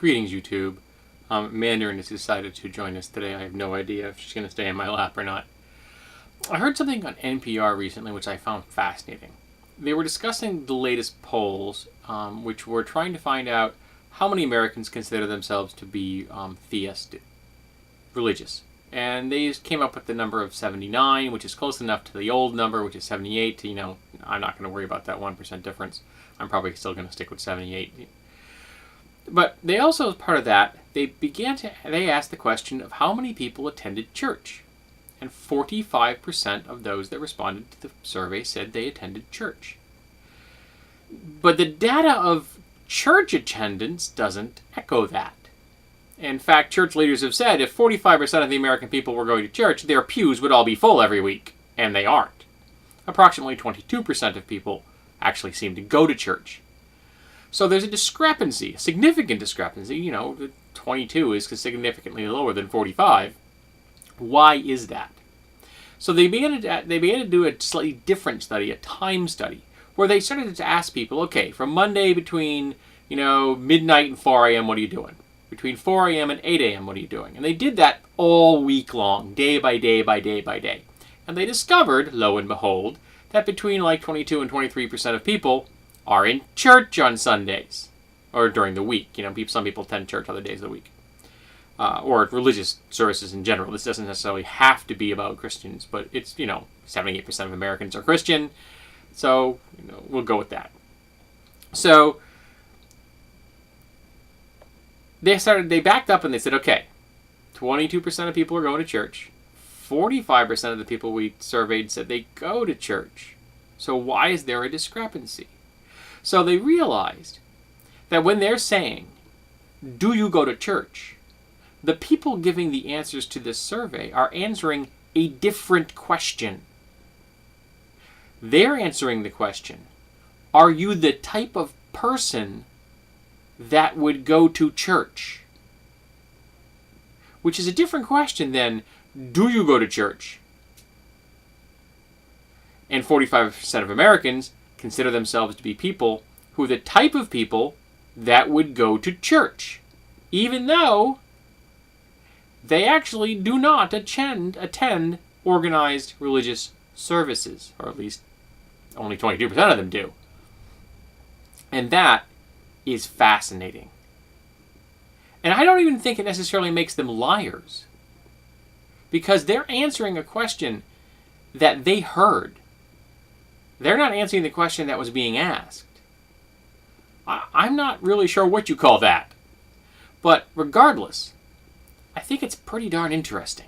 Greetings, YouTube. Mandarin has decided to join us today. I have no idea if she's going to stay in my lap or not. I heard something on NPR recently which I found fascinating. They were discussing the latest polls, which were trying to find out how many Americans consider themselves to be theistic, religious. And they came up with the number of 79, which is close enough to the old number, which is 78. I'm not going to worry about that 1% difference. I'm probably still going to stick with 78. But they also, as part of that, they asked the question of how many people attended church. And 45% of those that responded to the survey said they attended church. But the data of church attendance doesn't echo that. In fact, church leaders have said if 45% of the American people were going to church, their pews would all be full every week. And they aren't. Approximately 22% of people actually seem to go to church. So there's a discrepancy, a significant discrepancy. 22 is significantly lower than 45. Why is that? So they began to do a slightly different study, a time study, where they started to ask people, okay, from Monday between midnight and 4 a.m., what are you doing? Between 4 a.m. and 8 a.m., what are you doing? And they did that all week long, day by day by day by day. And they discovered, lo and behold, that between 22 and 23% of people are in church on Sundays, or during the week. Some people attend church other days of the week, or religious services in general. This doesn't necessarily have to be about Christians, but it's 78% of Americans are Christian, so we'll go with that. So they backed up and they said, okay, 22% of people are going to church. 45% of the people we surveyed said they go to church. So why is there a discrepancy? So they realized that when they're saying, do you go to church? The people giving the answers to this survey are answering a different question. They're answering the question, are you the type of person that would go to church? Which is a different question than, do you go to church? And 45% of Americans consider themselves to be people who are the type of people that would go to church, even though they actually do not attend organized religious services, or at least only 22% of them do. And that is fascinating. And I don't even think it necessarily makes them liars, because they're answering a question that they heard. They're not answering the question that was being asked. I'm not really sure what you call that. But regardless, I think it's pretty darn interesting.